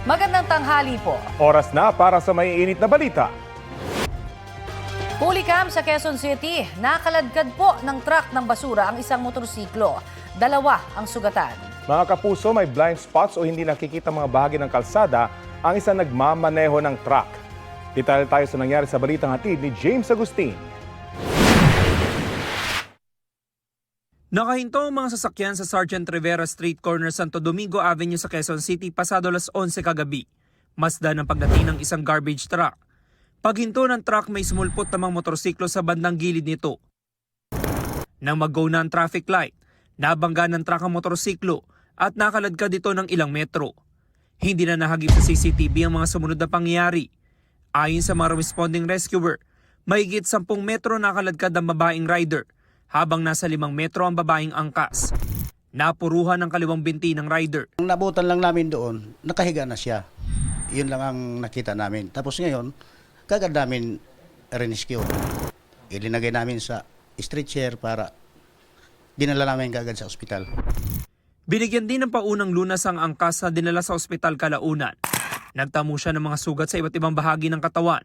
Magandang tanghali po. Oras na para sa maiinit na balita. Pulicam sa Quezon City, nakaladkad po ng truck ng basura ang isang motorsiklo. 2 ang sugatan. Mga kapuso, may blind spots o hindi nakikita mga bahagi ng kalsada ang isang nagmamaneho ng truck. Detalye tayo sa nangyari sa balitang hatid ni James Agustin. Nakahinto ang mga sasakyan sa Sergeant Rivera Street Corner Santo Domingo Avenue sa Quezon City pasado alas 11 kagabi. Masdan ang pagdating ng isang garbage truck. Paghinto ng truck may sumulpot namang motorsiklo sa bandang gilid nito. Nang mag-go na ang traffic light, nabangga ng truck ang motorsiklo at nakaladkad dito ng ilang metro. Hindi na nahagip sa CCTV ang mga sumunod na pangyayari. Ayon sa mga responding rescuer, mahigit 10 metro nakaladkad ang babaeng rider habang nasa 5 metro ang babaeng angkas. Napuruhan ang kaliwang binti ng rider. Ang nabutan lang namin doon, nakahiga na siya. Yun lang ang nakita namin. Tapos ngayon, kagad namin rescue. Ilinagay namin sa stretcher para dinala namin kagad sa ospital. Binigyan din ng paunang lunas ang angkas na dinala sa ospital kalaunan. Nagtamo siya ng mga sugat sa iba't ibang bahagi ng katawan.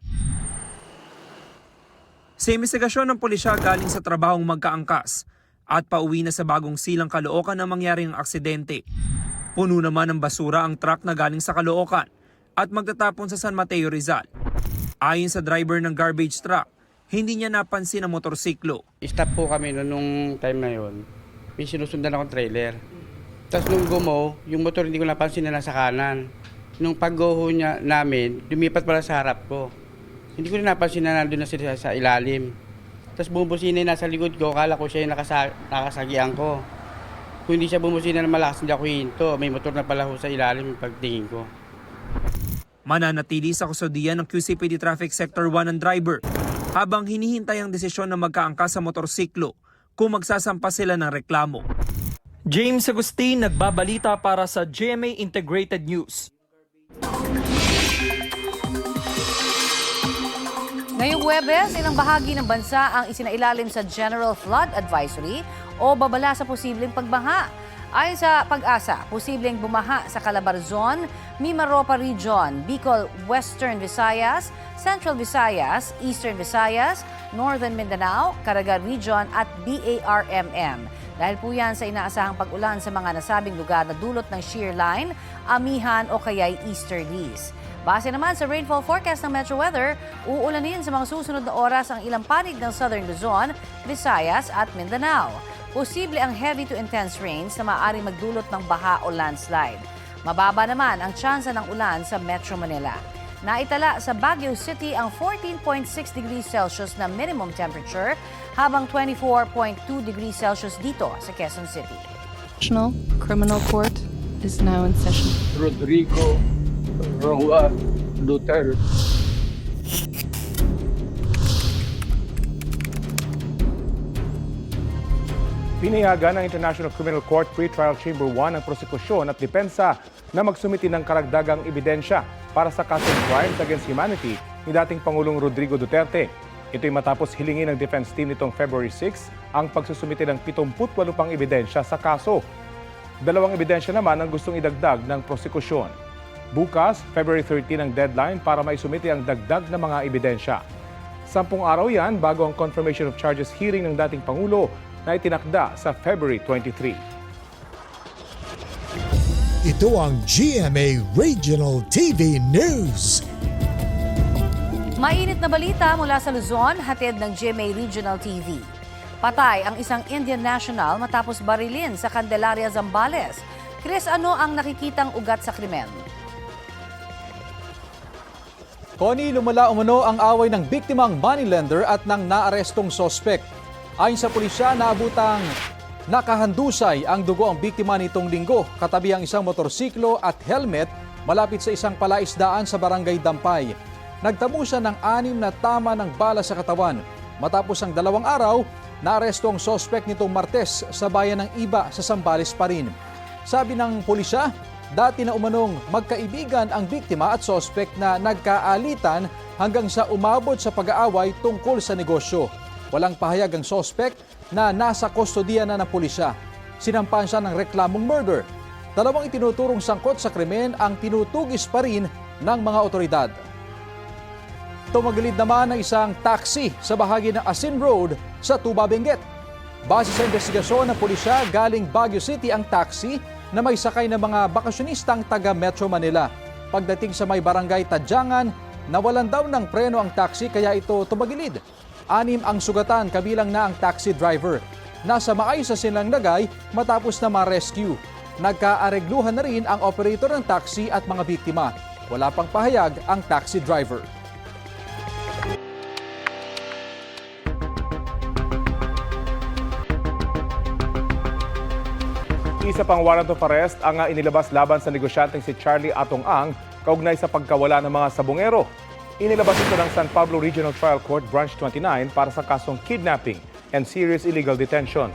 Sa investigasyon ng pulisya galing sa trabahong magkaangkas at pauwi na sa Bagong Silang, Caloocan ang mangyaring aksidente. Puno naman ng basura ang truck na galing sa Caloocan at magtatapon sa San Mateo, Rizal. Ayon sa driver ng garbage truck, hindi niya napansin ang motorsiklo. Stop po kami nung time na yun. May sinusundan akong trailer. Tapos nung gumo, yung motor hindi ko napansin na nasa kanan. Nung pag-go niya namin, lumipat pala sa harap ko. Hindi ko rin napansin na nandun na sila sa ilalim. Tapos bumubusina nasa likod ko, akala ko siya yung nakasagian ko. Kung hindi siya bumusina na malakas, hindi ako hinto. May motor na pala ho sa ilalim yung pagtingin ko. Mananatili sa kusodian ng QCPD Traffic Sector 1 ang driver habang hinihintay ang desisyon ng magkaangkas sa motorsiklo kung magsasampa sila ng reklamo. James Agustin, nagbabalita para sa GMA Integrated News. Ngayong Huwebes, ilang bahagi ng bansa ang isinailalim sa General Flood Advisory o babala sa posibleng pagbaha. Ayon sa Pag-asa, posibleng bumaha sa Calabarzon, Mimaropa Region, Bicol, Western Visayas, Central Visayas, Eastern Visayas, Northern Mindanao, Caraga Region at BARMM. Dahil po yan sa inaasahang pag-ulan sa mga nasabing lugar na dulot ng shear line, amihan o kaya'y easterlies. Base naman sa rainfall forecast ng Metro Weather, uulanin sa mga susunod na oras ang ilang panig ng Southern Luzon, Visayas at Mindanao. Posible ang heavy to intense rains na maaaring magdulot ng baha o landslide. Mababa naman ang tsansa ng ulan sa Metro Manila. Naitala sa Baguio City ang 14.6 degrees Celsius na minimum temperature habang 24.2 degrees Celsius dito sa Quezon City. National Criminal Court is now in session. Rodrigo Roa Duterte. Pinayagan ng International Criminal Court Pre-Trial Chamber 1 ang prosekusyon at depensa na magsumiti ng karagdagang ebidensya para sa kasong crimes against humanity ni dating Pangulong Rodrigo Duterte. Ito'y matapos hilingin ng defense team nitong February 6 ang pagsusumiti ng 78 pang ebidensya sa kaso. 2 ebidensya naman ang gustong idagdag ng prosekusyon. Bukas, February 13 ang deadline para maisumiti ang dagdag na mga ebidensya. 10 araw yan bago ang confirmation of charges hearing ng dating Pangulo na itinakda sa February 23. Ito ang GMA Regional TV News. Mainit na balita mula sa Luzon, hatid ng GMA Regional TV. Patay ang isang Indian national matapos barilin sa Candelaria, Zambales. Chris, ano ang nakikitang ugat sa krimen? Connie, lumala umano ang away ng biktimang moneylender at ng naarestong sospek. Ayon sa pulisya, naabutang nakahandusay ang dugo ang biktima nitong linggo, katabi ang isang motorsiklo at helmet malapit sa isang palaisdaan sa barangay Dampay. Nagtamo siya ng 6 na tama ng bala sa katawan. Matapos ang 2 araw, naaresto ang sospek nitong Martes sa bayan ng Iba sa Zambales pa rin. Sabi ng pulisya, dati na umanong magkaibigan ang biktima at sospek na nagkaalitan hanggang sa umabot sa pag-aaway tungkol sa negosyo. Walang pahayag ang sospek na nasa kustodiya na ng pulisya. Sinampahan siya ng reklamong murder. Dalawang itinuturong sangkot sa krimen ang tinutugis pa rin ng mga otoridad. Tumagilid naman ang isang taxi sa bahagi ng Asin Road sa Tuba, Benguet. Base sa investigasyon ng pulisya, galing Baguio City ang taxi na may sakay ng mga bakasyonistang taga Metro Manila. Pagdating sa may barangay Tadyangan, nawalan daw ng preno ang taxi kaya ito tumagilid. 6 ang sugatan, kabilang na ang taxi driver. Nasa maayos na silang lagay matapos na ma-rescue. Nagkaaregluhan na rin ang operator ng taxi at mga biktima. Wala pang pahayag ang taxi driver. Isa pang warrant of arrest ang inilabas laban sa negosyanteng si Charlie Atong Ang kaugnay sa pagkawala ng mga sabongero. Inilabas ito ng San Pablo Regional Trial Court Branch 29 para sa kasong kidnapping and serious illegal detention.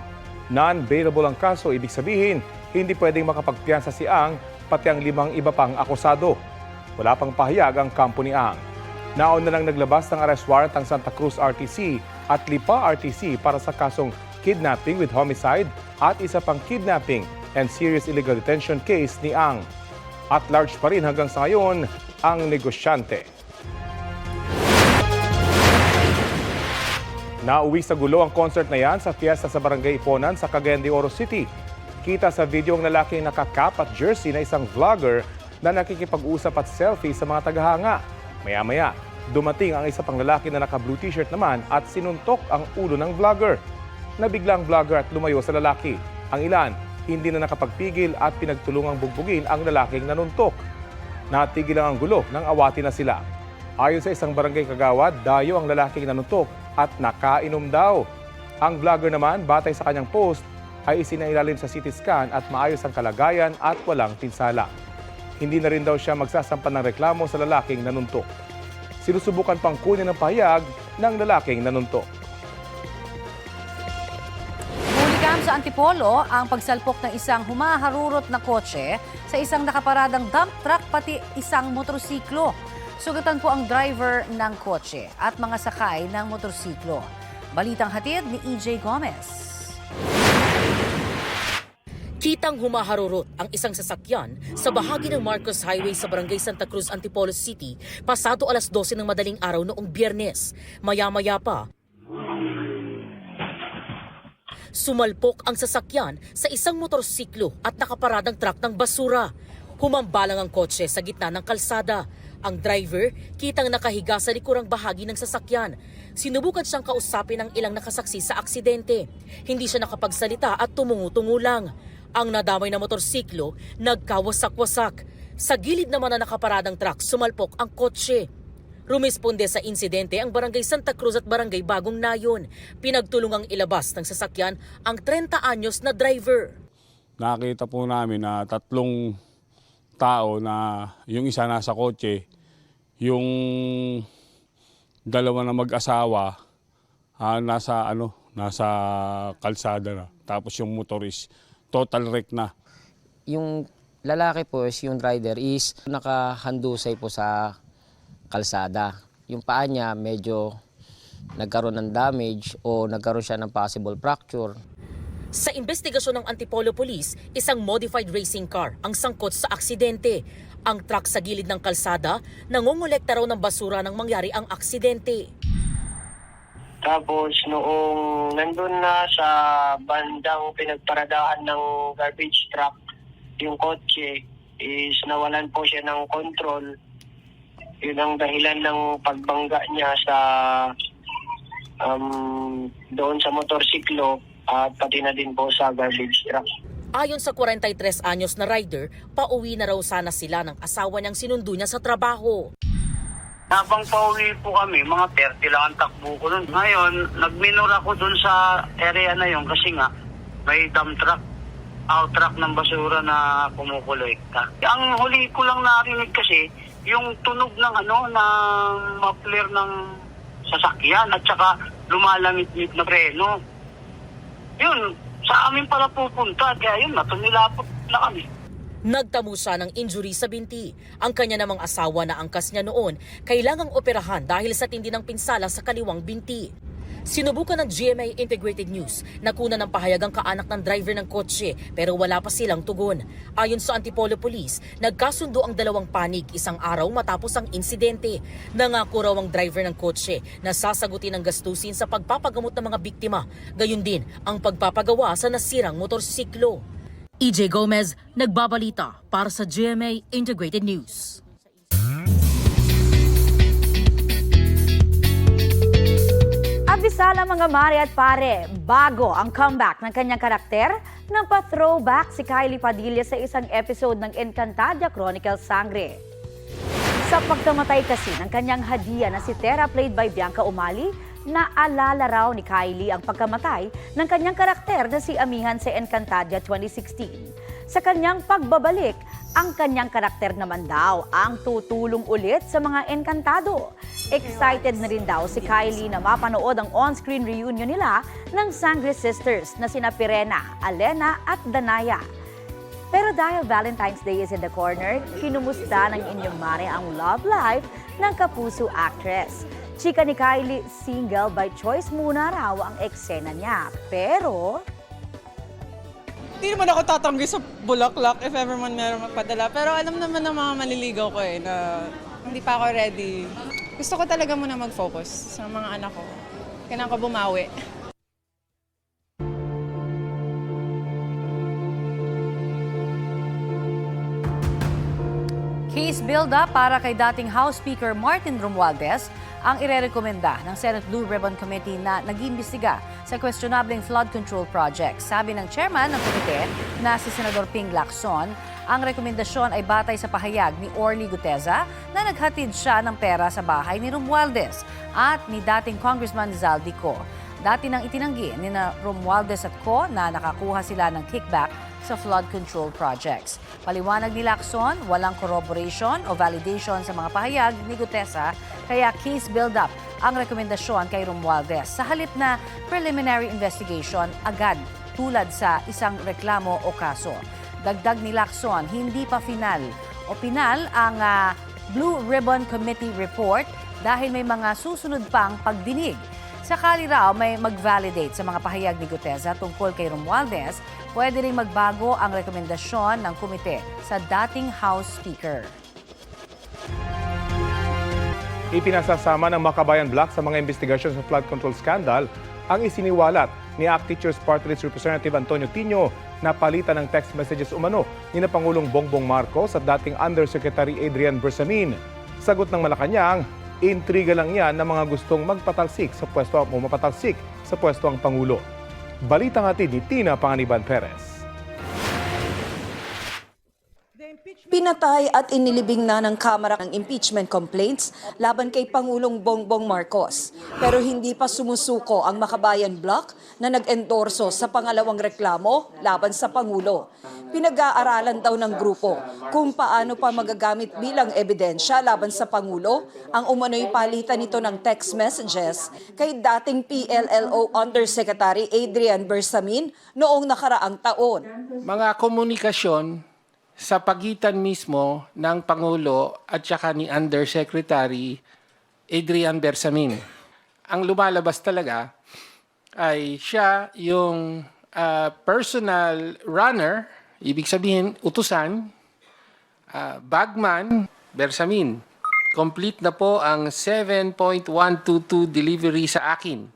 Non-bailable ang kaso, ibig sabihin, hindi pwedeng makapagpiyansa si Ang pati ang 5 iba pang akusado. Wala pang pahayag ang kampo ni Ang. Naon na lang naglabas ng arrest warrant ang Santa Cruz RTC at Lipa RTC para sa kasong kidnapping with homicide at isa pang kidnapping and serious illegal detention case ni Ang. At large pa rin hanggang sa ngayon ang negosyante. Nauwi sa gulo ang concert na yan sa fiesta sa Barangay Iponan sa Cagayan de Oro City. Kita sa video ang lalaking nakakap at jersey na isang vlogger na nakikipag-usap at selfie sa mga tagahanga. Maya-maya, dumating ang isa pang lalaki na naka-blue t-shirt naman at sinuntok ang ulo ng vlogger. Nabigla ang vlogger at lumayo sa lalaki. Ang ilan, hindi na nakapagpigil at pinagtulungang bugbugin ang lalaking nanuntok. Natigil lang ang gulo nang awati na sila. Ayon sa isang barangay kagawad, dayo ang lalaking nanuntok at nakainom daw. Ang vlogger naman, batay sa kanyang post, ay isinailalim sa CT scan at maayos ang kalagayan at walang pinsala. Hindi na rin daw siya magsasampa ng reklamo sa lalaking nanuntok. Sinusubukan pang kunin ang pahayag ng lalaking nanuntok. Hulikam sa Antipolo ang pagsalpok ng isang humaharurot na kotse sa isang nakaparadang dump truck pati isang motorsiklo. Sugatan po ang driver ng kotse at mga sakay ng motorsiklo. Balitang hatid ni EJ Gomez. Kitang humaharurot ang isang sasakyan sa bahagi ng Marcos Highway sa Barangay Santa Cruz, Antipolo City, pasado alas 12 ng madaling araw noong Biyernes. Maya-maya pa, sumalpok ang sasakyan sa isang motorsiklo at nakaparadang truck ng basura. Humambalang ang kotse sa gitna ng kalsada. Ang driver, kitang nakahiga sa likurang bahagi ng sasakyan. Sinubukan siyang kausapin ng ilang nakasaksi sa aksidente. Hindi siya nakapagsalita at tumungo-tungo lang. Ang nadamay na motorsiklo, nagkawasak-wasak. Sa gilid naman na nakaparadang truck, sumalpok ang kotse. Rumisponde sa insidente ang Barangay Santa Cruz at Barangay Bagong Nayon. Pinagtulungang ilabas ng sasakyan ang 30 anyos na driver. Nakita po namin na 3 tao na yung isa nasa kotse, yung 2 na mag-asawa nasa kalsada na. Tapos yung motorist, total wreck na. Yung lalaki po, yung rider is nakahandusay po sa kalsada. Yung paa niya medyo nagkaroon ng damage o nagkaroon siya ng possible fracture. Sa investigasyon ng Antipolo Police, isang modified racing car ang sangkot sa aksidente. Ang truck sa gilid ng kalsada, nangongolekta raw ng basura nang mangyari ang aksidente. Tapos noong nandun na sa bandang pinagparadahan ng garbage truck, yung kotse is nawalan po siya ng control. Yun ang dahilan ng pagbangga niya sa doon sa motorsiklo at pati na din po sa garbage truck. Ayon sa 43 anyos na rider, pauwi na raw sana sila ng asawa niyang sinundo niya sa trabaho. Habang pauwi po kami, mga 30 lang ang takbo ko nun. Ngayon, nagminor ako dun sa area na yun kasi nga may dump truck, out truck ng basura na kumukolekta. Ang huli ko lang narinig kasi, yung tunog ng ng muffler ng sasakyan at saka lumalangit-ngit na preno. Yun, sa amin pala pupunta, kaya yun, natumilapot na kami. Nagtamo siya ng injury sa binti. Ang kanya namang asawa na angkas niya noon, kailangang operahan dahil sa tindi ng pinsala sa kaliwang binti. Sinubukan ng GMA Integrated News na kuna ng pahayag ang kaanak ng driver ng kotse pero wala pa silang tugon. Ayon sa Antipolo Police, nagkasundo ang dalawang panig isang araw matapos ang insidente. Nangako raw ang driver ng kotse na sasagutin ang gastusin sa pagpapagamot ng mga biktima, gayon din ang pagpapagawa sa nasirang motorsiklo. EJ Gomez, nagbabalita para sa GMA Integrated News. Abisala mga mare at pare, bago ang comeback ng kanyang karakter, nagpa-throwback si Kylie Padilla sa isang episode ng Encantadia Chronicles Sangre. Sa pagkamatay kasi ng kanyang hadiya na si Tera played by Bianca Umali, naalala raw ni Kylie ang pagkamatay ng kanyang karakter na si Amihan sa Encantadia 2016. Sa kanyang pagbabalik, ang kanyang karakter naman daw ang tutulong ulit sa mga Encantado. Excited na rin daw si Kylie na mapanood ang on-screen reunion nila ng Sangre Sisters na sina Pirena, Alena at Danaya. Pero dahil Valentine's Day is in the corner, kinumusta ng inyong mare ang love life ng kapuso actress. Chika ni Kylie, single by choice muna raw ang eksena niya. Pero hindi naman ako tatanggi sa bulaklak if ever man meron magpadala. Pero alam naman ng mga maliligaw ko na hindi pa ako ready. Gusto ko talaga muna mag-focus sa mga anak ko. Kailangan ko bumawi. Case build-up para kay dating House Speaker Martin Romualdez ang irerekomenda ng Senate Blue Ribbon Committee na nag-iimbestiga sa questionableng flood control project. Sabi ng chairman ng komite na si Senador Ping Lacson, ang rekomendasyon ay batay sa pahayag ni Orly Guteza na naghatid siya ng pera sa bahay ni Romualdez at ni dating Congressman Zaldi Co. Dati nang itinanggi ni Romualdez at Co na nakakuha sila ng kickback sa flood control projects. Paliwanag ni Lacson, walang corroboration o validation sa mga pahayag ni Gutesa, kaya case build-up ang rekomendasyon kay Romualdez. Sa halip na preliminary investigation, agad tulad sa isang reklamo o kaso. Dagdag ni Lacson, hindi pa final ang Blue Ribbon Committee report dahil may mga susunod pang pagdinig. Sakali raw may mag-validate sa mga pahayag ni Guteza tungkol kay Romualdez, pwede ring magbago ang rekomendasyon ng komite sa dating House Speaker. Ipinasasama ng Makabayan Black sa mga investigasyon sa flood control scandal ang isiniwalat ni ACT Teachers Party List Representative Antonio Tino na palitan ng text messages umano ni na Pangulong Bongbong Marcos at dating Undersecretary Adrian Bersamin. Sagot ng Malacanang, intriga lang yan ng mga gustong mapatalsik sa pwesto ang Pangulo. Balitang hatid ni Tina Panganiban Perez. Pinatay at inilibing na ng Kamara ang impeachment complaints laban kay Pangulong Bongbong Marcos. Pero hindi pa sumusuko ang Makabayan Bloc na nag-endorso sa pangalawang reklamo laban sa Pangulo. Pinag-aaralan daw ng grupo kung paano pa magagamit bilang ebidensya laban sa Pangulo ang umano'y palitan nito ng text messages kay dating PLLO Undersecretary Adrian Bersamin noong nakaraang taon. Mga komunikasyon sa pagitan mismo ng Pangulo at saka ni Undersecretary Adrian Bersamin. Ang lumalabas talaga ay siya yung personal runner, ibig sabihin utusan, bagman, Bersamin. Complete na po ang 7.122 delivery sa akin.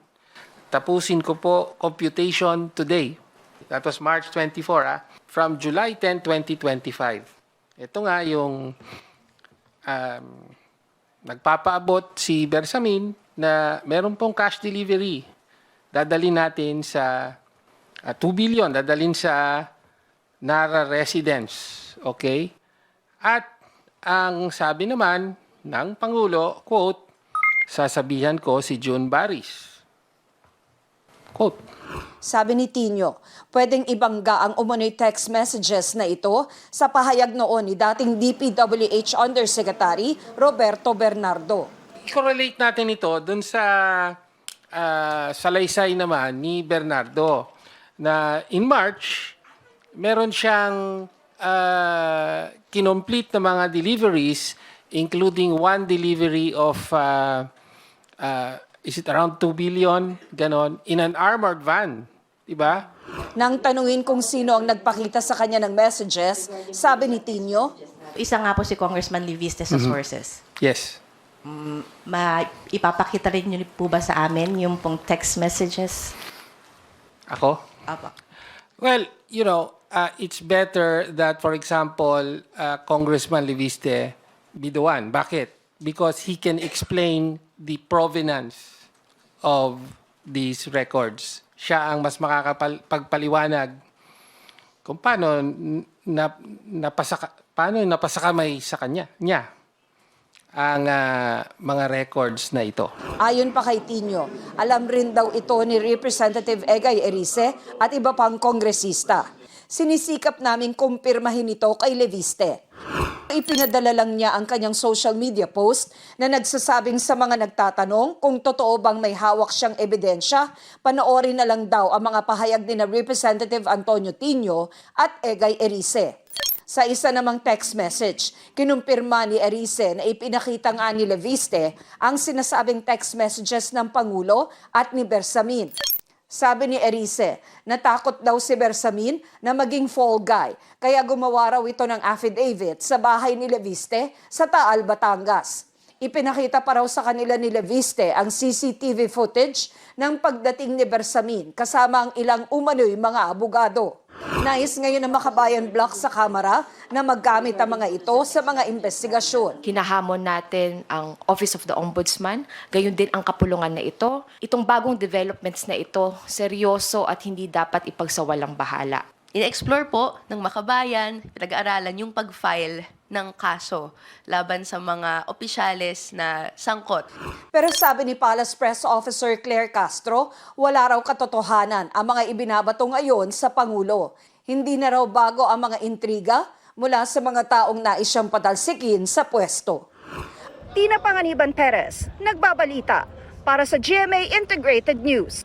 Tapusin ko po computation today. That was March 24, from July 10, 2025. Ito nga yung nagpapaabot si Bersamin na meron pong cash delivery. Dadalhin natin sa 2 billion, dadalhin sa Nara residence. Okay? At ang sabi naman ng Pangulo, quote, sasabihan ko si June Baris. Quote. Sabi ni Tino, pwedeng ibangga ang umano'y text messages na ito sa pahayag noon ni dating DPWH Undersecretary Roberto Bernardo. I-correlate natin ito dun sa salaysay naman ni Bernardo na in March, meron siyang kinomplete na mga deliveries including one delivery of Is it around 2 billion? Ganon. In an armored van. Diba? Nang tanungin kung sino ang nagpakita sa kanya ng messages, sabi ni Tino, isa nga po si Congressman Liviste sa sources. Yes. Ipapakita rin niyo po ba sa amin yung pong text messages? Ako? Apa. Well, it's better that, for example, Congressman Liviste be the one. Bakit? Because he can explain the provenance of these records. Siya ang mas makakapagpaliwanag kung paano napasakamay sa niya ang mga records na ito. ayon pa kay Tino, alam rin daw ito ni Representative Egay Erice at iba pang kongresista. Sinisikap naming kumpirmahin ito kay Liviste. Ipinadala lang niya ang kanyang social media post na nagsasabing sa mga nagtatanong kung totoo bang may hawak siyang ebidensya, panoorin na lang daw ang mga pahayag ni na Representative Antonio Tino at Egay Erice. Sa isa namang text message, kinumpirma ni Erice na ipinakita nga ni Liviste ang sinasabing text messages ng Pangulo at ni Bersamin. Sabi ni Erice, natakot daw si Bersamin na maging fall guy, kaya gumawa raw ito ng affidavit sa bahay ni Liviste sa Taal, Batangas. Ipinakita pa raw sa kanila ni Liviste ang CCTV footage ng pagdating ni Bersamin kasama ang ilang umano'y mga abogado. Nais ngayon ng Makabayan Block sa Kamara na maggamit ang mga ito sa mga investigasyon. Hinahamon natin ang Office of the Ombudsman, gayon din ang kapulungan na ito. Itong bagong developments na ito, seryoso at hindi dapat ipagsawalang bahala. In-explore po ng Makabayan, pinag-aaralan yung pag-file ng kaso laban sa mga opisyales na sangkot. Pero sabi ni Palace Press Officer Claire Castro, wala raw katotohanan ang mga ibinabato ngayon sa Pangulo. Hindi na raw bago ang mga intriga mula sa mga taong nais siyang patalsikin sa pwesto. Tina Panganiban Perez, nagbabalita para sa GMA Integrated News.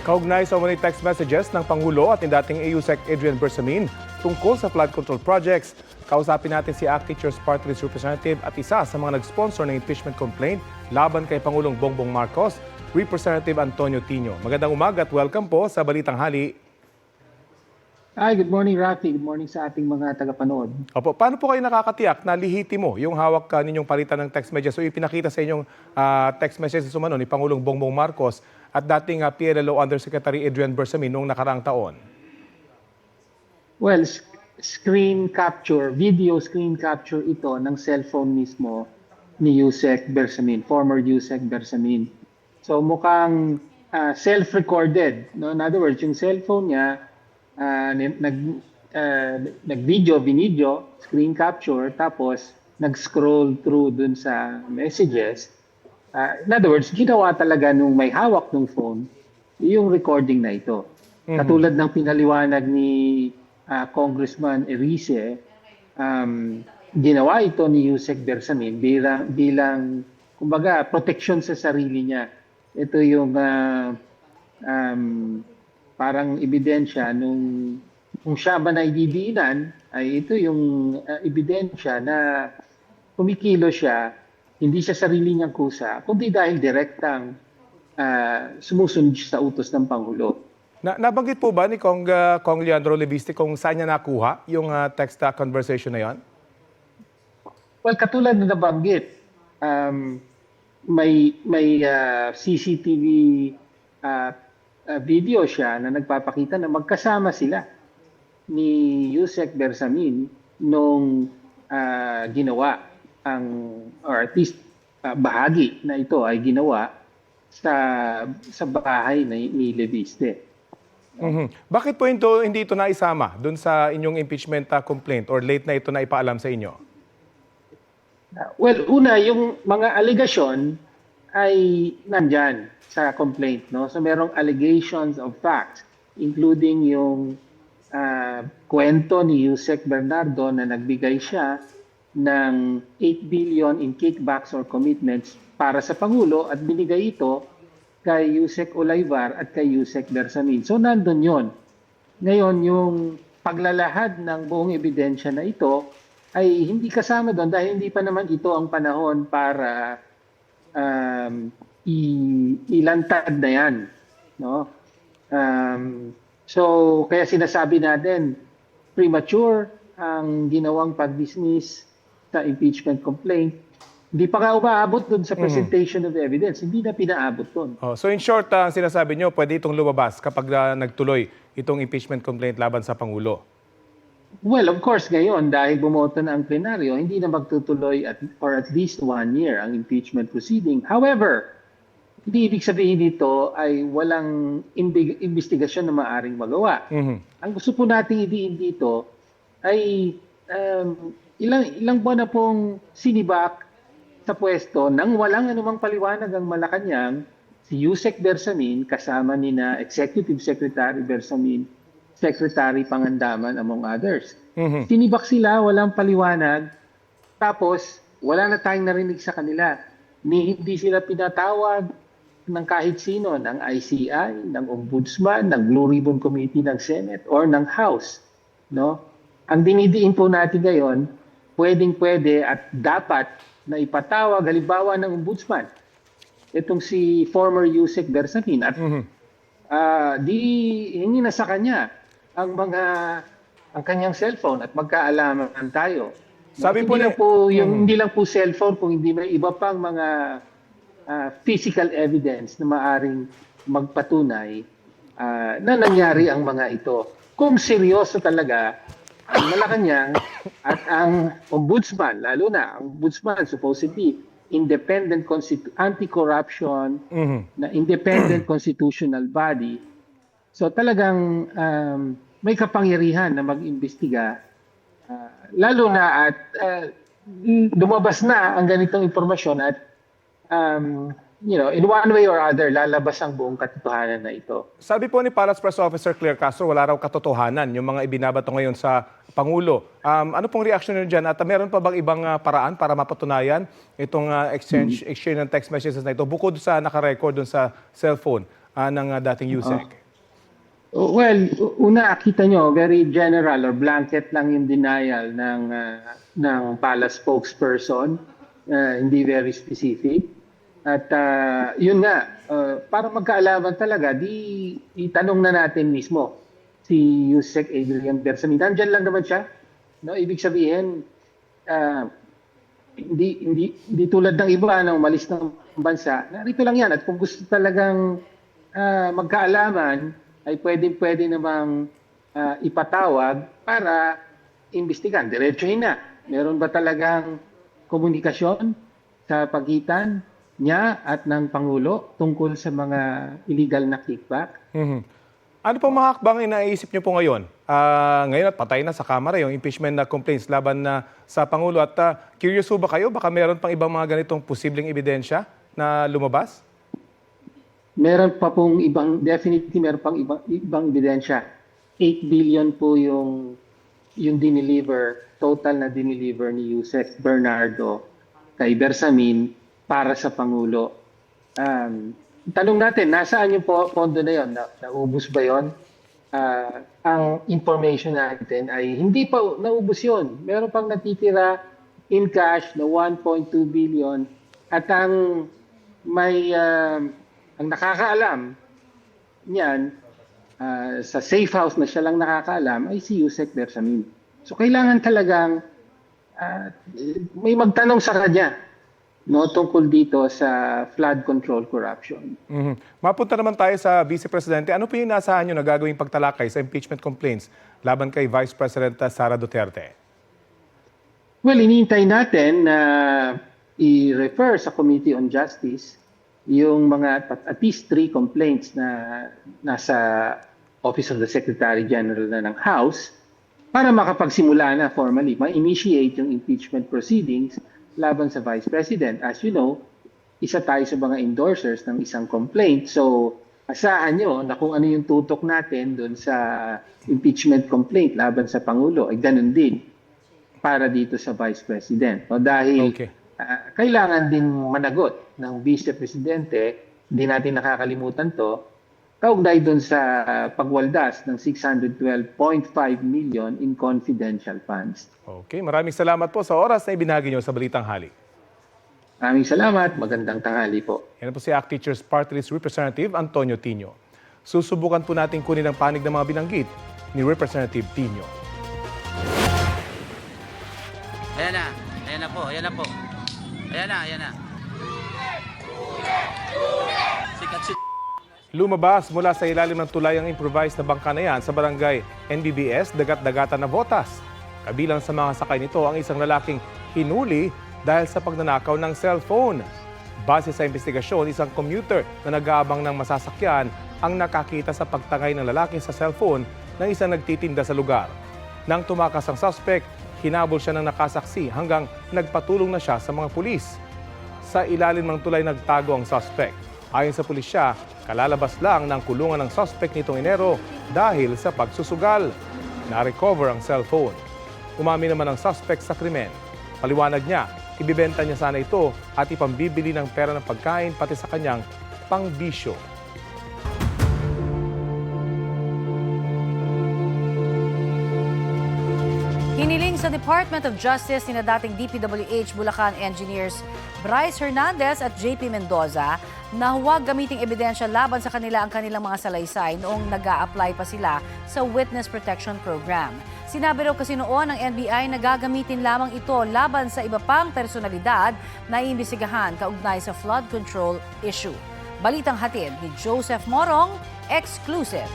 Kaugnay sa umano'y text messages ng Pangulo at ni dating AUSEC Adrian Bersamin tungkol sa flood control projects, kausapin natin si ACT Teachers Party List Representative at isa sa mga nag-sponsor ng impeachment complaint laban kay Pangulong Bongbong Marcos, Representative Antonio Tino. Magandang umaga at welcome po sa Balitang Hali. Hi, good morning Rafi. Good morning sa ating mga tagapanood. Opo, paano po kayo nakakatiyak na lihitimo yung hawak ninyong palitan ng text messages? So ipinakita sa inyong text messages umano ni Pangulong Bongbong Marcos at dating PLLO Undersecretary Adrian Bersamin noong nakaraang taon. Well, screen capture, video screen capture ito ng cellphone mismo ni USEC Bersamin, former USEC Bersamin. So mukhang self-recorded. No? In other words, yung cellphone niya, nag-video, screen capture, tapos nag-scroll through dun sa messages. In other words, ginawa talaga nung may hawak ng phone yung recording na ito. Katulad ng pinaliwanag ni Congressman Erice, ginawa ito ni Yusek Bersamin bilang kumbaga protection sa sarili niya. Ito yung parang ebidensya nung siya ba na ididiinan, ay ito yung ebidensya na kumikilo siya, hindi sa sarili niyang kusa, kundi dahil direktang sumusunod sa utos ng Pangulo. Nabanggit po ba ni Kong Leandro Liviste kung saan niya nakuha yung text conversation na yon? Well, katulad na nabanggit, may CCTV video siya na nagpapakita na magkasama sila ni Yusek Bersamin nung ginawa or at least bahagi na ito ay ginawa sa bahay ni Liviste. Bakit po hindi ito naisama doon sa inyong impeachment complaint or late na ito na ipaalam sa inyo? Well, una, yung mga allegation ay nandyan sa complaint. No? So merong allegations of facts, including yung kwento ni Yusek Bernardo na nagbigay siya ng 8 billion in kickbacks or commitments para sa Pangulo at binigay ito kay Yusek Olayvar at kay Yusek Bersamin. So nandun yon. Ngayon, yung paglalahad ng buong ebidensya na ito ay hindi kasama doon dahil hindi pa naman ito ang panahon para ilantad na yan, no? So kaya sinasabi natin premature ang ginawang pag-dismiss sa impeachment complaint. Hindi pa nga umaabot dun sa presentation of evidence. Hindi na pinaabot dun. So in short, ang sinasabi nyo, pwede itong lumabas kapag nagtuloy itong impeachment complaint laban sa Pangulo? Well, of course, ngayon, dahil bumoto na ang plenaryo, hindi na magtutuloy for at least 1 year ang impeachment proceeding. However, hindi ibig sabihin dito ay walang investigasyon na maaaring magawa. Ang gusto po nating idiin dito ay ilang buwan na pong sinibak sa pwesto nang walang anumang paliwanag ang Malacanang, si Yusek Bersamin kasama ni na Executive Secretary Bersamin, Secretary Pangandaman among others. Sinibak sila, walang paliwanag, tapos wala na tayong narinig sa kanila. Hindi sila pinatawag ng kahit sino, ng ICI, ng Ombudsman, ng Blue Ribbon Committee ng Senate or ng House, no? Ang dinidiin po natin ngayon, pwedeng-pwede at dapat na ipatawag halimbawa ng Ombudsman itong si former Yusek Bersamin at di hingi na sa kanya ang kanyang cellphone at magkaalaman tayo. Sabi po hindi lang po cellphone, kung hindi may iba pang mga physical evidence na maaring magpatunay na nangyari ang mga ito. Kung seryoso talaga ang Malacanang at ang Ombudsman, lalo na ang Ombudsman supposedly independent anti-corruption na independent constitutional body. So talagang may kapangyarihan na mag-imbestiga lalo na at lumabas na ang ganitong impormasyon at in one way or other, lalabas ang buong katotohanan na ito. Sabi po ni Palace Press Officer Claire Castro, wala raw katotohanan yung mga ibinabato ngayon sa Pangulo. Ano pong reaction niyo dyan? At meron pa bang ibang paraan para mapatunayan itong exchange ng text messages na ito bukod sa nakarecord dun sa cellphone ng dating Yusek? Well, una, kita nyo, very general or blanket lang yung denial ng Palace spokesperson. Hindi very specific. At yun nga, para magkaalaman talaga, itanong na natin mismo si Yusek Adrian Bersamin. Nandyan lang naman siya. No? Ibig sabihin, hindi tulad ng iba na umalis ng bansa. Narito lang yan. At kung gusto talagang magkaalaman, ay pwede namang ipatawag para imbestigan. Diretsuhin na. Meron ba talagang komunikasyon sa pagitan niya at ng Pangulo tungkol sa mga illegal na kickback? Ano pong mga hakbang inaisip niyo po ngayon? Ngayon at patay na sa Kamara yung impeachment na complaints laban na sa Pangulo. At curious po ba kayo? Baka meron pang ibang mga ganitong posibleng ebidensya na lumabas? Meron pa pong definitely meron pang ibang ebidensya. 8 billion po yung total na dineliver ni Yusek Bernardo kay Bersamin para sa Pangulo. Tanong natin, nasaan yung pondo na yon? Naubos ba yon? Ang information natin ay hindi pa naubos yon. Meron pang natitira in cash na 1.2 billion at ang nakakaalam niyan sa safe house na siya lang nakakaalam ay si Yusek Bersamin. So kailangan talagang may magtanong sa kanya tungkol dito sa flood control corruption. Mapunta naman tayo sa Vice Presidente. Ano po yung inaasahan nyo na gagawing pagtalakay sa impeachment complaints laban kay Vice President Sara Duterte? Well, iniintay natin na i-refer sa Committee on Justice yung mga at least 3 complaints na nasa Office of the Secretary General na ng House para makapagsimula na formally, ma-initiate yung impeachment proceedings laban sa Vice President. As you know, isa tayo sa mga endorsers ng isang complaint. So, asahan nyo na kung ano yung tutok natin doon sa impeachment complaint laban sa Pangulo, ay ganun din para dito sa Vice President. Dahil kailangan din managot ng Vice Presidente, hindi natin nakakalimutan to, kaugnay doon sa pagwaldas ng 612.5 million in confidential funds. Okay, maraming salamat po sa oras na ibinahagi nyo sa Balitang Halik. Maraming salamat. Magandang tanghali po. Yan po si ACT Teachers Party List Representative Antonio Tino. Susubukan po natin kunin ang panig ng mga binanggit ni Representative Tino. Ayan na. Ayan na po. Ayan na po. Ayan na. Ayan na. Lumabas mula sa ilalim ng tulay ang improvised na bangka na yan sa barangay NBBS, Dagat-Dagatan na Botas. Kabilang sa mga sakay nito ang isang lalaking hinuli dahil sa pagnanakaw ng cellphone. Base sa investigasyon, isang commuter na nag-aabang ng masasakyan ang nakakita sa pagtangay ng lalaki sa cellphone ng isang nagtitinda sa lugar. Nang tumakas ang suspect, hinabol siya ng nakasaksi hanggang nagpatulong na siya sa mga pulis. Sa ilalim ng tulay nagtago ang suspect. Ayon sa pulisya, kalalabas lang ng kulungan ng suspect nitong Enero dahil sa pagsusugal. Na-recover ang cellphone. Umamin naman ang suspect sa krimen. Paliwanag niya, ibibenta niya sana ito at ipambibili ng pera ng pagkain pati sa kanyang pangbisyo. Hiniling sa Department of Justice ni dating DPWH Bulacan Engineers Bryce Hernandez at JP Mendoza na huwag gamiting ebidensya laban sa kanila ang kanilang mga salaysay noong nag-a-apply pa sila sa Witness Protection Program. Sinabi raw kasi noon ng NBI na gagamitin lamang ito laban sa iba pang personalidad na iimbestigahan kaugnay sa flood control issue. Balitang hatid ni Joseph Morong, exclusive.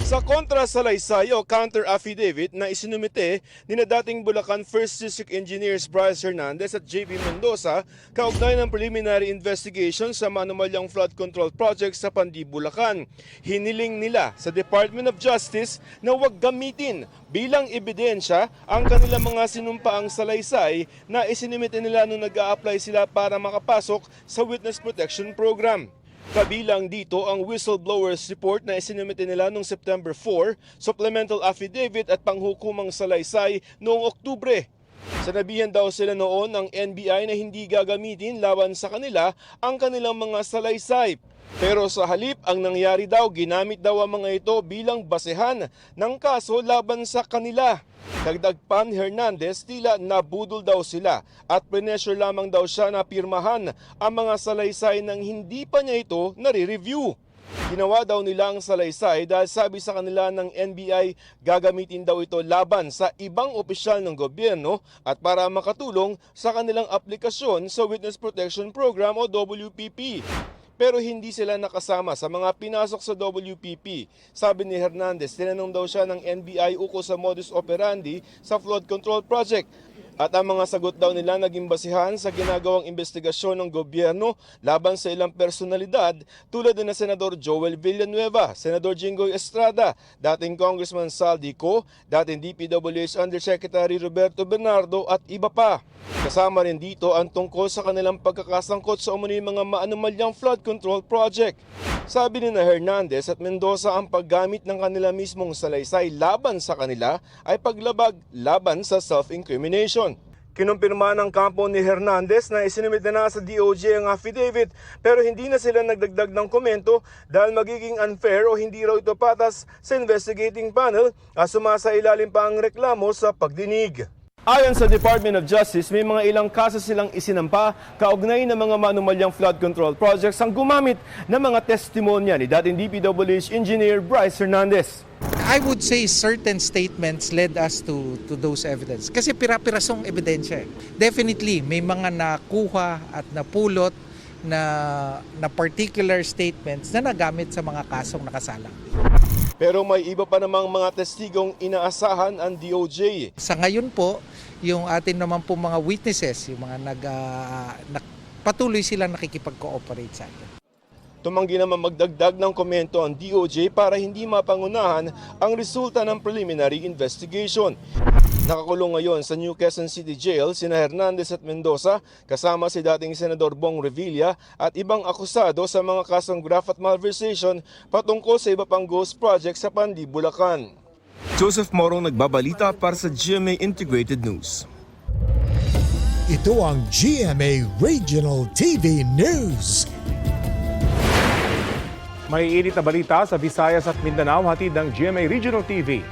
Sa kontra sa salaysay o counter affidavit na isinumite ni dating Bulacan 1st District Engineers Bryce Hernandez at JP Mendoza kaugnay ng preliminary investigation sa manumalyang flood control project sa Pandi, Bulacan. Hiniling nila sa Department of Justice na huwag gamitin bilang ebidensya ang kanilang mga sinumpaang salaysay na isinumite nila nung nag-a-apply sila para makapasok sa Witness Protection Program. Kabilang dito ang whistleblowers report na isinumite nila noong September 4, supplemental affidavit at panghukumang salaysay noong Oktubre. Sanabihan daw sila noon ng NBI na hindi gagamitin laban sa kanila ang kanilang mga salaysay. Pero sa halip, ang nangyari daw, ginamit daw ang mga ito bilang basehan ng kaso laban sa kanila. Dagdag pa ni Hernandez, tila nabudol daw sila at pressure lamang daw siya na pirmahan ang mga salaysay nang hindi pa niya ito nare-review. Ginawa daw nila ang salaysay dahil sabi sa kanila ng NBI gagamitin daw ito laban sa ibang opisyal ng gobyerno at para makatulong sa kanilang aplikasyon sa Witness Protection Program o WPP. Pero hindi sila nakasama sa mga pinasok sa WPP. Sabi ni Hernandez, tinanong daw siya ng NBI ukol sa modus operandi sa flood control project. At ang mga sagot daw nila naging basihan sa ginagawang investigasyon ng gobyerno laban sa ilang personalidad tulad na Senador Joel Villanueva, Senador Jinggoy Estrada, dating Congressman Saldi Co, dating DPWH Undersecretary Roberto Bernardo at iba pa. Kasama rin dito ang tungkol sa kanilang pagkakasangkot sa umano'y mga maanumalyang flood control project. Sabi ni Hernandez at Mendoza ang paggamit ng kanila mismong salaysay laban sa kanila ay paglabag laban sa self-incrimination. Kinumpirma ng kampo ni Hernandez na isinumit na sa DOJ ang affidavit pero hindi na sila nagdagdag ng komento dahil magiging unfair o hindi raw ito patas sa investigating panel at sumasailalim pa ang reklamo sa pagdinig. Ayon sa Department of Justice, may mga ilang kaso silang isinampa kaugnay ng mga manumalyang flood control projects ang gumamit ng mga testimonya ni dating DPWH Engineer Bryce Hernandez. I would say certain statements led us to those evidence. Kasi pira-pirasong ebidensya. Definitely, may mga nakuha at napulot na particular statements na nagamit sa mga kasong nakasalang. Pero may iba pa namang mga testigong inaasahan ang DOJ. Sa ngayon po, yung atin naman po mga witnesses, yung mga patuloy silang nakikipag-cooperate sa atin. Tumanggi naman magdagdag ng komento ang DOJ para hindi mapangunahan ang resulta ng preliminary investigation. Nakakulong ngayon sa New Quezon City Jail sina Hernandez at Mendoza kasama si dating Senador Bong Revilla at ibang akusado sa mga kasong graft at malversation patungkol sa iba pang ghost project sa Pandi, Bulacan. Joseph Morong nagbabalita para sa GMA Integrated News. Ito ang GMA Regional TV News. May init na balita sa Visayas at Mindanao hatid ng GMA Regional TV.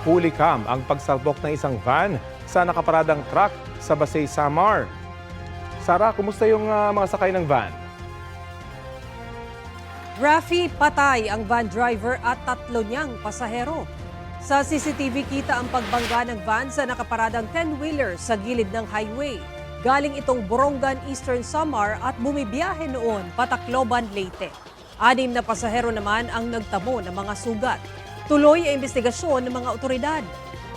Huli cam ang pagsalpok ng isang van sa nakaparadang truck sa Basay, Samar. Sara, kumusta yung mga sakay ng van? Rafi, patay ang van driver at 3 niyang pasahero. Sa CCTV kita ang pagbangga ng van sa nakaparadang 10-wheeler sa gilid ng highway. Galing itong Borongan, Eastern Samar at bumibiyahe noon Patacloban, Leyte. 6 na pasahero naman ang nagtamo ng mga sugat. Tuloy ang investigasyon ng mga otoridad.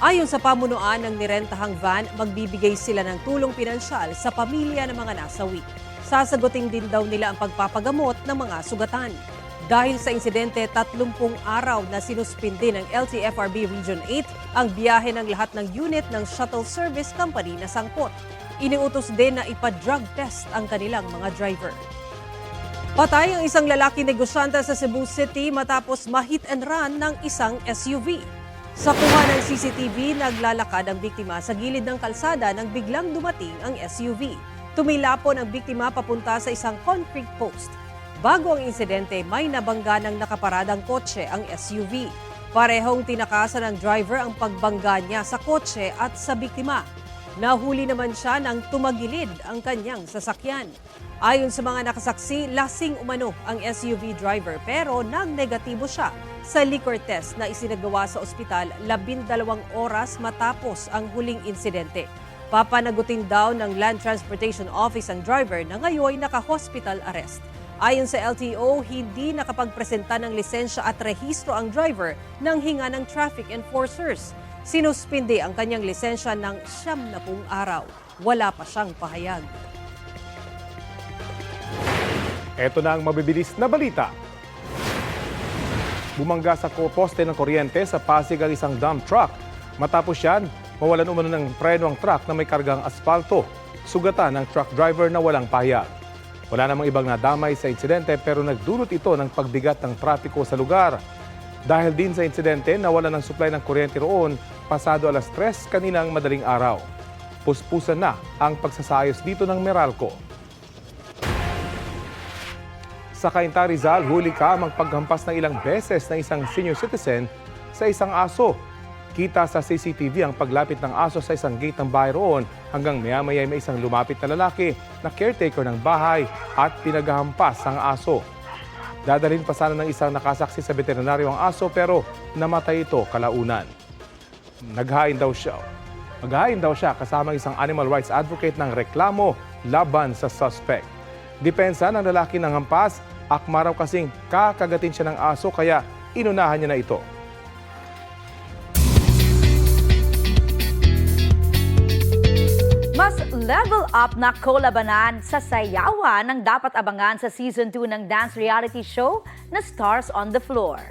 Ayon sa pamunuan ng nirentahang van, magbibigay sila ng tulong pinansyal sa pamilya ng mga nasawi. Sasagutin din daw nila ang pagpapagamot ng mga sugatan. Dahil sa insidente, 30 araw na sinuspindi ng LTFRB Region 8 ang biyahe ng lahat ng unit ng shuttle service company na sangkot. Iniutos din na ipa-drug test ang kanilang mga driver. Patay ang isang lalaki negosyante sa Cebu City matapos ma-hit and run ng isang SUV. Sa kuha ng CCTV, naglalakad ang biktima sa gilid ng kalsada nang biglang dumating ang SUV. Tumilapon ang biktima papunta sa isang concrete post. Bago ang insidente, may nabangga ng nakaparadang kotse ang SUV. Parehong tinakasan ng driver ang pagbangga niya sa kotse at sa biktima. Nahuli naman siya nang tumagilid ang kanyang sasakyan. Ayon sa mga nakasaksi, lasing umano ang SUV driver pero nag-negatibo siya sa liquor test na isinagawa sa ospital 12 oras matapos ang huling insidente. Papanagutin daw ng Land Transportation Office ang driver na ngayon naka-hospital arrest. Ayon sa LTO, hindi nakapagpresenta ng lisensya at rehistro ang driver ng hinga ng traffic enforcers. Sinuspindi ang kanyang lisensya ng 70 araw. Wala pa siyang pahayag. Ito na ang mabibilis na balita. Bumangga sa poste ng kuryente sa Pasig ang isang dump truck. Matapos yan, mawalan umano ng preno ang truck na may kargang asfalto. Sugatan ng truck driver na walang pahayag. Wala namang ibang nadamay sa insidente pero nagdulot ito ng pagbigat ng trapiko sa lugar. Dahil din sa insidente, nawalan ng supply ng kuryente roon pasado 3:00 kaninang madaling araw. Puspusan na ang pagsasayos dito ng Meralco. Sa Cainta, Rizal, huli ka magpaghampas ng ilang beses ng isang senior citizen sa isang aso. Kita sa CCTV ang paglapit ng aso sa isang gate ng bahay roon hanggang maya-maya may isang lumapit na lalaki na caretaker ng bahay at pinaghahampas ang aso. Dadalhin pa sana ng isang nakasaksi sa veterinaryo ang aso pero namatay ito kalaunan. Maghain daw siya kasama isang animal rights advocate ng reklamo laban sa suspect. Depensa ng lalaki ng hampas, akma raw kasing kakagatin siya ng aso kaya inunahan niya na ito. Mas level up na kolabanan sa sayawan ang dapat abangan sa Season 2 ng dance reality show na Stars on the Floor.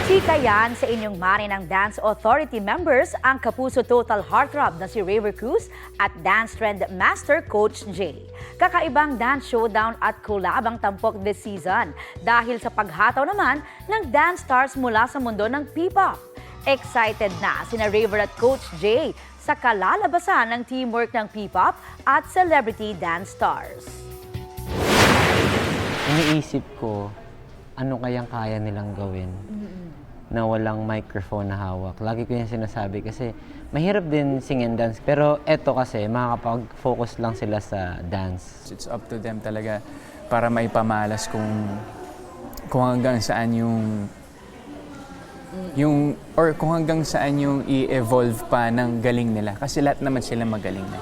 Chika yan sa inyong mani ng Dance Authority members ang Kapuso Total Heartthrob na si Raver Cruz at Dance Trend Master Coach Jay. Kakaibang dance showdown at collab ang tampok this season dahil sa paghataw naman ng dance stars mula sa mundo ng P-pop. Excited na sina Raver at Coach Jay sa kalalabasan ng teamwork ng P-pop at celebrity dance stars. Iniisip ko, ano kayang kaya nilang gawin na walang microphone na hawak. Lagi ko yung sinasabi kasi mahirap din sing and dance. Pero eto kasi, makakapag-focus lang sila sa dance. It's up to them talaga para maipamalas kung hanggang saan or kung hanggang saan yung i-evolve pa ng galing nila. Kasi lahat naman sila magaling na.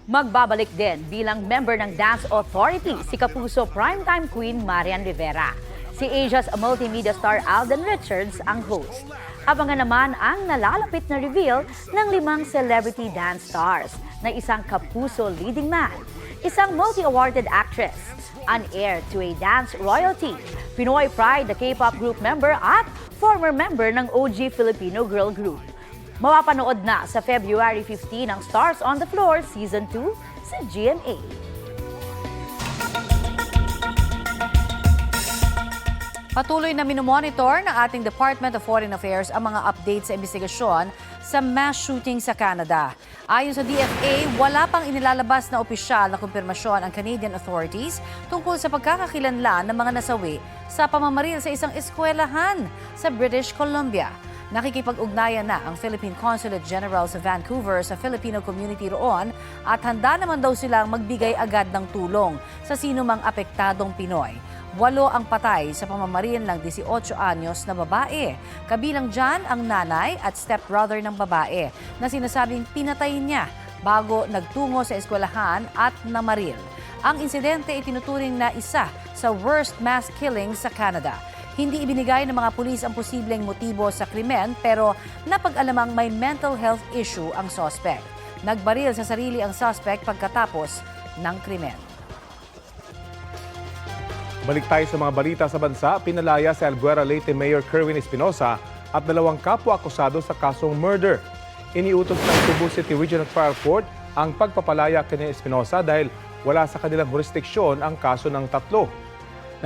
Magbabalik din bilang member ng Dance Authority si Kapuso Primetime Queen Marian Rivera. Si Asia's multimedia star Alden Richards ang host. Abangan naman ang nalalapit na reveal ng 5 celebrity dance stars na isang Kapuso leading man, isang multi-awarded actress, an heir to a dance royalty, Pinoy Pride, the K-pop group member at former member ng OG Filipino girl group. Mapapanood na sa February 15 ang Stars on the Floor Season 2 sa GMA. Patuloy na minomonitor ng ating Department of Foreign Affairs ang mga updates sa investigasyon sa mass shooting sa Canada. Ayon sa DFA, wala pang inilalabas na opisyal na kumpirmasyon ang Canadian authorities tungkol sa pagkakakilanlan ng mga nasawi sa pamamaril sa isang eskwelahan sa British Columbia. Nakikipag-ugnayan na ang Philippine Consulate General sa Vancouver sa Filipino community roon at handa naman daw silang magbigay agad ng tulong sa sinumang apektadong Pinoy. 8 ang patay sa pamamaril ng 18 anyos na babae. Kabilang dyan ang nanay at stepbrother ng babae na sinasabing pinatay niya bago nagtungo sa eskwelahan at namaril. Ang insidente itinuturing na isa sa worst mass killing sa Canada. Hindi ibinigay ng mga pulis ang posibleng motibo sa krimen pero napag-alamang may mental health issue ang suspect. Nagbaril sa sarili ang suspect pagkatapos ng krimen. Balik tayo sa mga balita sa bansa. Pinalaya si Albuera Leyte Mayor Kerwin Espinosa at 2 kapwa akusado sa kasong murder. Iniutos ng Cebu City Regional Trial Court ang pagpapalaya kina Espinosa dahil wala sa kanilang jurisdiksyon ang kaso ng 3.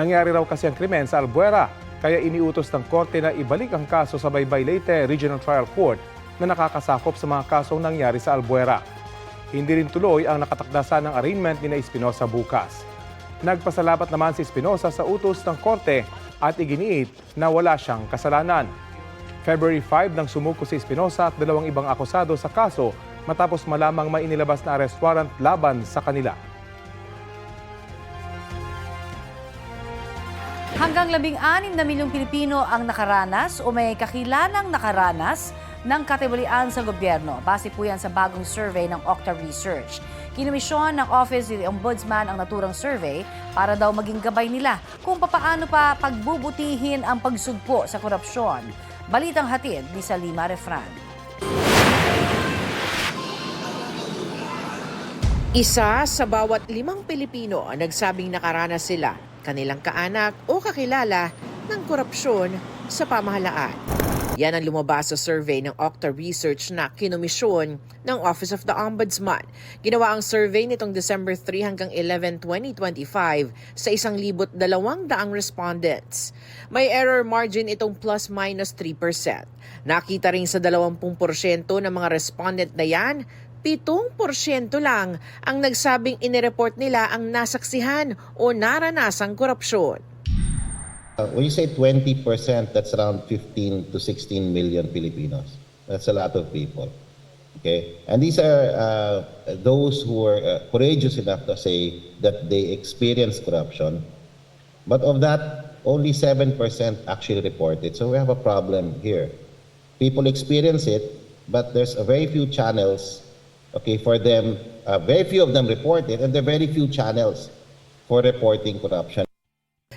Nangyari raw kasi ang krimen sa Albuera, kaya iniutos ng korte na ibalik ang kaso sa Baybay Leyte Regional Trial Court na nakakasakop sa mga kasong nangyari sa Albuera. Hindi rin tuloy ang nakatakdasan ng arraignment ni Espinosa bukas. Nagpasalamat naman si Espinosa sa utos ng korte at iginiit na wala siyang kasalanan. February 5 nang sumuko si Espinosa at 2 ibang akusado sa kaso matapos malamang may inilabas na arrest warrant laban sa kanila. Hanggang 16 na milyong Pilipino ang nakaranas o may kakilanang nakaranas ng katiwalian sa gobyerno. Base po yan sa bagong survey ng Okta Research. Kinomisyon ng Office of the Ombudsman ang naturang survey para daw maging gabay nila kung papaano pa pagbubutihin ang pagsugpo sa korupsyon. Balitang hatid ni Salima Refran. Isa sa bawat 5 Pilipino ang nagsabing nakaranas sila, kanilang kaanak o kakilala ng korupsyon sa pamahalaan. Yan ang lumabas sa survey ng Okta Research na kinomisyon ng Office of the Ombudsman. Ginawa ang survey nitong December 3 hanggang 11, 2025 sa 1,200 respondents. May error margin itong plus-minus 3%. Nakita rin sa 20% ng mga respondent na yan, 7% lang ang nagsabing inireport nila ang nasaksihan o naranasang korupsyon. When you say 20%, that's around 15 to 16 million Filipinos. That's a lot of people. Okay? And these are those who are courageous enough to say that they experience corruption. But of that, only 7% actually report it. So we have a problem here. People experience it, but there's a very few channels, okay, for them. Very few of them report it, and there are very few channels for reporting corruption.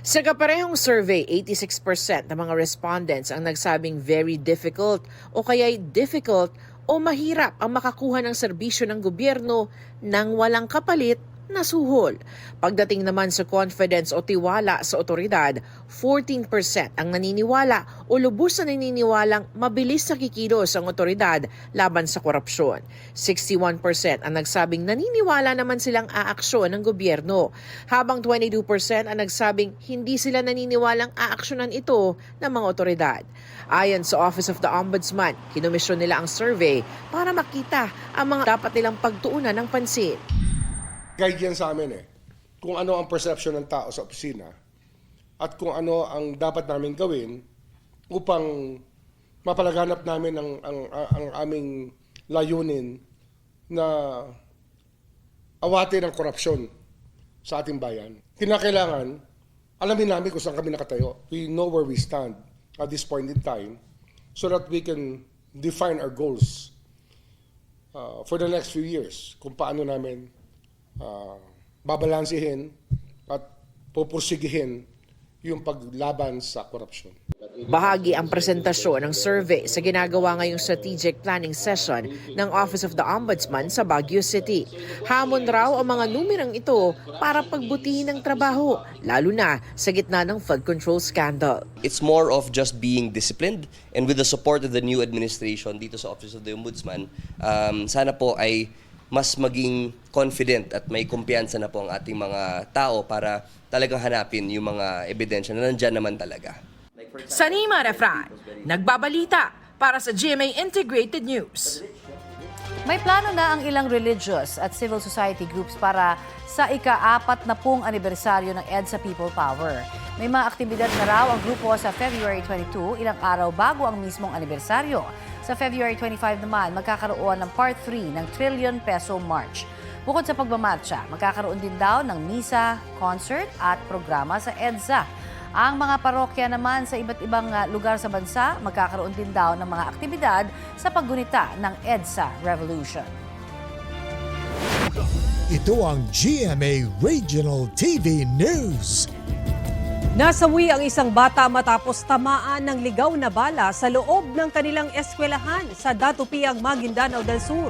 Sa kaparehong survey, 86% ng mga respondents ang nagsabing very difficult o kaya'y difficult o mahirap ang makakuha ng serbisyo ng gobyerno nang walang kapalit na suhol. Pagdating naman sa confidence o tiwala sa otoridad, 14% ang naniniwala o lubos na naniniwalang mabilis na kikilos ang otoridad laban sa korupsyon. 61% ang nagsabing naniniwala naman silang aaksyon ng gobyerno, habang 22% ang nagsabing hindi sila naniniwalang aaksyonan ito ng mga otoridad. Ayon sa Office of the Ombudsman, kinomisyon nila ang survey para makita ang mga dapat nilang pagtuunan ng pansin. Guide yan sa amin kung ano ang perception ng tao sa opisina at kung ano ang dapat namin gawin upang mapalaganap namin ang aming layunin na awatin ang korupsyon sa ating bayan. Kinakailangan, alamin namin kung saan kami nakatayo. We know where we stand at this point in time so that we can define our goals for the next few years. Kung paano namin babalansihin at pupursigihin yung paglaban sa korupsyon. Bahagi ang presentasyon ng survey sa ginagawa ngayong strategic planning session ng Office of the Ombudsman sa Baguio City. Hamon raw ang mga numerong ito para pagbutihin ang trabaho, lalo na sa gitna ng flood control scandal. It's more of just being disciplined, and with the support of the new administration dito sa Office of the Ombudsman, sana po ay mas maging confident at may kumpiyansa na po ang ating mga tao para talagang hanapin yung mga ebidensya na nandyan naman talaga. Salima Refran, nagbabalita para sa GMA Integrated News. May plano na ang ilang religious at civil society groups para sa ika-40 anibersaryo ng EDSA People Power. May mga aktibidad na raw ang grupo sa February 22, ilang araw bago ang mismong anibersaryo. Sa February 25 naman, magkakaroon ng Part 3 ng Trillion Peso March. Bukod sa pagmamarcha, magkakaroon din daw ng misa, concert at programa sa EDSA. Ang mga parokya naman sa iba't ibang lugar sa bansa, magkakaroon din daw ng mga aktibidad sa paggunita ng EDSA Revolution. Ito ang GMA Regional TV News. Nasawi ang isang bata matapos tamaan ng ligaw na bala sa loob ng kanilang eskwelahan sa Datupiang, Maguindanao del Sur.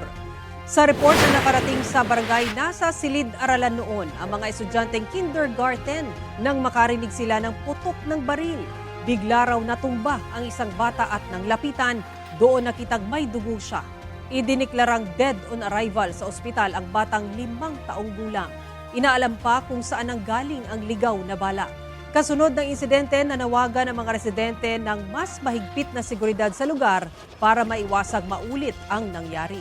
Sa report na nakarating sa barangay, nasa silid-aralan noon ang mga estudyanteng kindergarten nang makarinig sila ng putok ng baril. Bigla raw natumba ang isang bata at nang lapitan, doon nakitang may dugo siya. Idiniklarang dead on arrival sa ospital ang batang 5 taong gulang. Inaalam pa kung saan ang galing ang ligaw na bala. Kasunod ng insidente, nanawagan ang mga residente ng mas mahigpit na seguridad sa lugar para maiwasang maulit ang nangyari.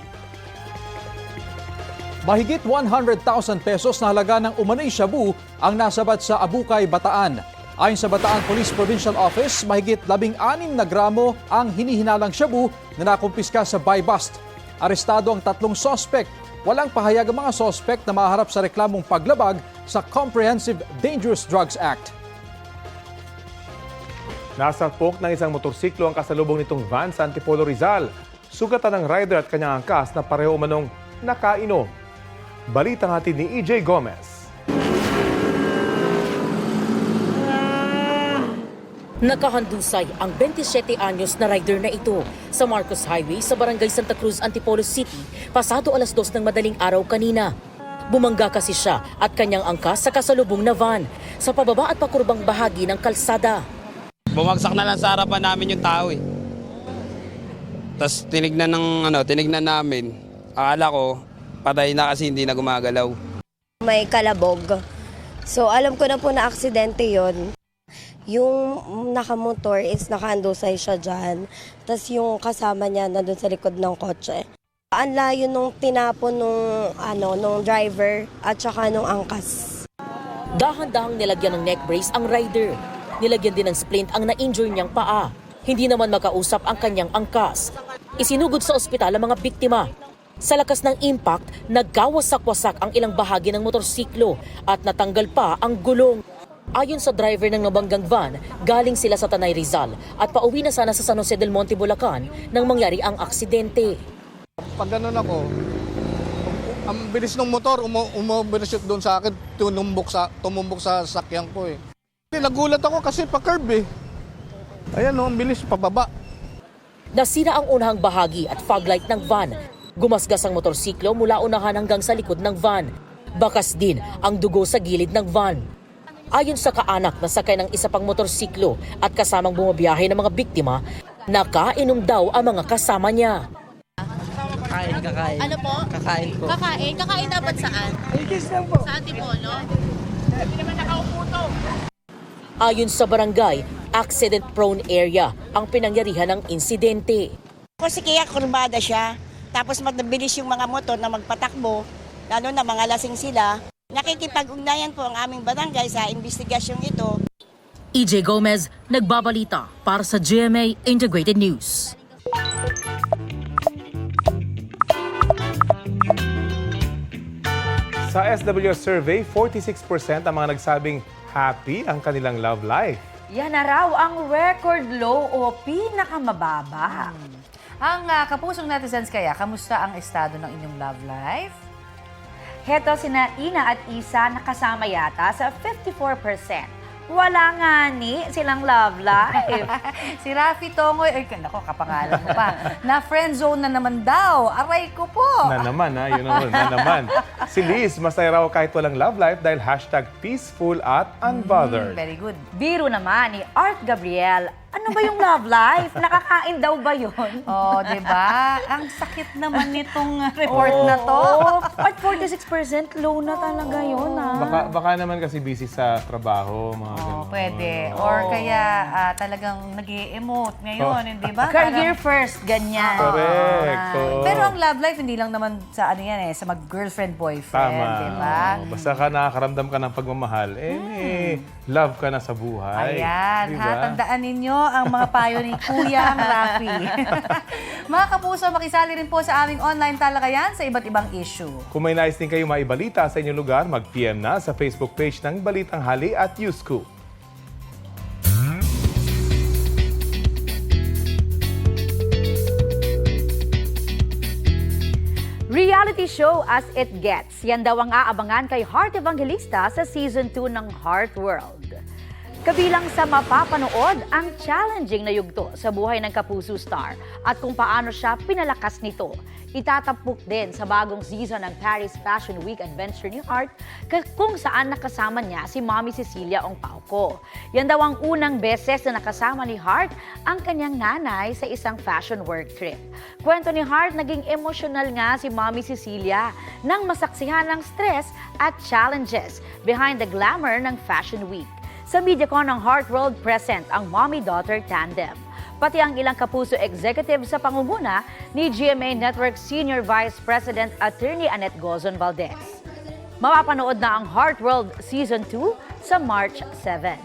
Mahigit 100,000 pesos na halaga ng umano'y shabu ang nasabat sa Abukay, Bataan. Ayon sa Bataan Police Provincial Office, mahigit 16 na gramo ang hinihinalang shabu na nakumpiska sa buy bust. Arestado ang 3 sospek. Walang pahayag ang mga sospek na maharap sa reklamong paglabag sa Comprehensive Dangerous Drugs Act. Nasalpok ng isang motorsiklo ang kasalubong nitong van sa Antipolo, Rizal. Sugatan ng rider at kanyang angkas na pareho umanong nakainom. Balitang hatid ni EJ Gomez. Nakahandusay ang 27 anyos na rider na ito sa Marcos Highway sa Barangay Santa Cruz, Antipolo City, pasado alas 2 ng madaling araw kanina. Bumangga kasi siya at kanyang angkas sa kasalubong na van sa pababa at pakurbang bahagi ng kalsada. Bumagsak na lang sa harapan namin yung tao eh. Tapos tinignan namin. Akala ko, patay na kasi hindi na gumagalaw. May kalabog. So alam ko na po na aksidente yon. Yung nakamotor is nakaandusay siya dyan. Tapos yung kasama niya nandun sa likod ng kotse. Ang layo nung tinapon nung driver at saka nung angkas. Dahan-dahang nilagyan ng neck brace ang rider. Nilagyan din ng splint ang na-injure niyang paa. Hindi naman makausap ang kanyang angkas. Isinugod sa ospital ang mga biktima. Sa lakas ng impact, nagkawasak-wasak ang ilang bahagi ng motorsiklo at natanggal pa ang gulong. Ayon sa driver ng nabanggang van, galing sila sa Tanay, Rizal at pauwi na sana sa San Jose del Monte, Bulacan nang mangyari ang aksidente. Pag ganun ako, ang bilis ng motor, umabilisip doon sa akin, tumumbok sa sakyan ko eh. Nagulat ako kasi pa-curb eh. Ayan ang bilis pababa. Nasira ang unahang bahagi at fog light ng van. Gumasgas ang motorsiklo mula unahan hanggang sa likod ng van. Bakas din ang dugo sa gilid ng van. Ayon sa kaanak na sakay ng isa pang motorsiklo at kasamang bumabiyahe ng mga biktima, nakainom daw ang mga kasama niya. Kakain. Ano po? Kakain ko. Kakain? Kakain dapat saan? Sa Antipolo? Hindi naman nakaupo to. Ayon sa barangay, accident-prone area ang pinangyarihan ng insidente. Kasi kaya kurbada siya, tapos mabilis yung mga motor na magpatakbo, lalo na mga lasing sila. Nakikipag-ugnayan po ang aming barangay sa investigasyong ito. EJ Gomez, nagbabalita para sa GMA Integrated News. Sa SWS survey, 46% ang mga nagsabing happy ang kanilang love life. Yan na raw ang record low o pinakamababa. Ang kapusong netizens kaya, kamusta ang estado ng inyong love life? Heto sina Ina at Isa nakasama yata sa 54%. Wala nga ni silang love life. Si Rafi Tongoy, ay nako, kapangalan mo pa. Na friend zone na naman daw. Aray ko po. Na naman ha, yun naman, na naman. Si Liz, masaya raw kahit walang love life dahil #peaceful at unbothered. Very good. Biro naman ni Art Gabriel, Ano ba yung love life? Nakakain daw ba yun? Oh, di ba? Ang sakit naman nitong report na to. At 46% low na talaga yun, Baka naman kasi busy sa trabaho, mga ganun. Pwede. Or kaya talagang nag-i-emote ngayon, hindi ba? Career first, ganyan. Correct. Oo. Pero ang love life, hindi lang naman sa ano yan sa mag-girlfriend, boyfriend, Tama. di ba? Basta ka nakakaramdam ka ng pagmamahal, may love ka na sa buhay. Ayan, Diba? tandaan ninyo ang mga payo ni Kuya Rafi. Mga kapuso, makisali rin po sa aming online talakayan sa iba't ibang issue. Kung may nais din kayo maibalita sa inyong lugar, mag-PM na sa Facebook page ng Balitang Hali at Newscoop. Reality show as it gets. Yan daw ang aabangan kay Heart Evangelista sa Season 2 ng Heart World. Kabilang sa mapapanood ang challenging na yugto sa buhay ng Kapuso star at kung paano siya pinalakas nito. Itatapuk din sa bagong season ng Paris Fashion Week Adventure ni Heart kung saan nakasama niya si Mommy Cecilia Ongpauco. Yan daw ang unang beses na nakasama ni Heart ang kanyang nanay sa isang fashion work trip. Kwento ni Heart, naging emotional nga si Mommy Cecilia nang masaksihan ng stress at challenges behind the glamour ng Fashion Week. Sa MediaCon ng Heart World present ang mommy-daughter tandem. Pati ang ilang Kapuso executive sa pangunguna ni GMA Network Senior Vice President Attorney Annette Gozon Valdez. Mapapanood na ang Heart World Season 2 sa March 7.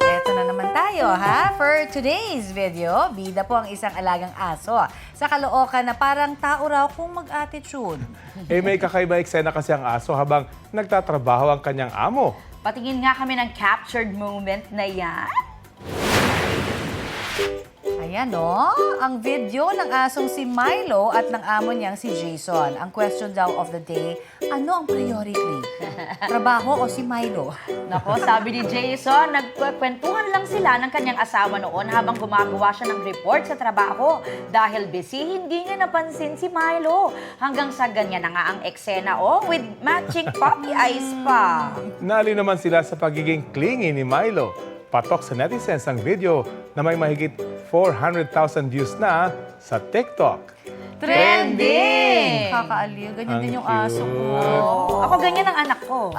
Eto na naman tayo, ha? For today's video, bida po ang isang alagang aso sa Caloocan na parang tao raw kung mag-attitude. May kakaiba eksena kasi ang aso habang nagtatrabaho ang kanyang amo. Patingin nga kami ng captured moment na yan. Ayan, no? Ang video ng asong si Milo at ng amo niyang si Jason. Ang question daw of the day, ano ang priority? Trabaho o si Milo? Nako, sabi ni Jason, nagkwentuhan lang sila ng kanyang asawa noon habang gumagawa siya ng report sa trabaho. Dahil busy, hindi niya napansin si Milo. Hanggang sa ganyan na nga ang eksena, with matching puppy eyes pa. Nali naman sila sa pagiging clingy ni Milo. Patok sa netizens ang video na may mahigit 400,000 views na sa TikTok. Trending! Kakaaliw. Ganyan din yung aso ko. Ako ganyan ang anak ko.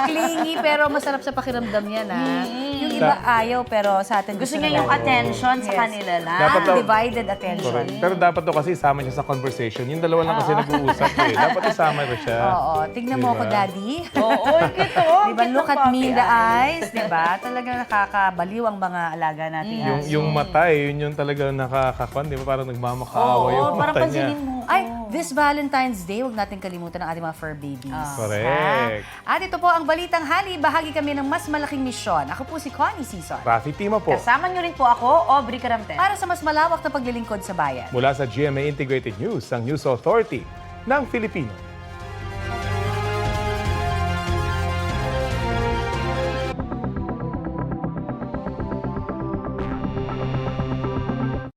Clingy pero masarap sa pakiramdam yan, ha? Yung iba ayaw pero sa atin Gusto niya yung attention sa kanila lang. Dapat daw- Divided attention. Correct. Pero dapat to kasi isama niya sa conversation. Yung dalawa lang kasi nag-uusap Dapat isama ito siya. Oo. Tignan mo ako, Daddy. Oo, kito. Diba, look at me in the eyes. Diba? Talagang nakakabaliw ang mga alaga natin. Yung mata yun yung talagang nakakakon. Di ba? Parang nagmamakaawa yung Parang mata niya. pansinin mo. Ay, this Valentine's Day, huwag natin kalimutan ang ating mga fur babies. Correct. Ha? At ito po ang Balitang Hali. Bahagi kami ng mas malaking misyon. Ako po si Connie Season. Rafi Tima po. Kasama niyo rin po ako, Aubrey Caramte. Para sa mas malawak na paglilingkod sa bayan. Mula sa GMA Integrated News, ang News Authority ng Filipino.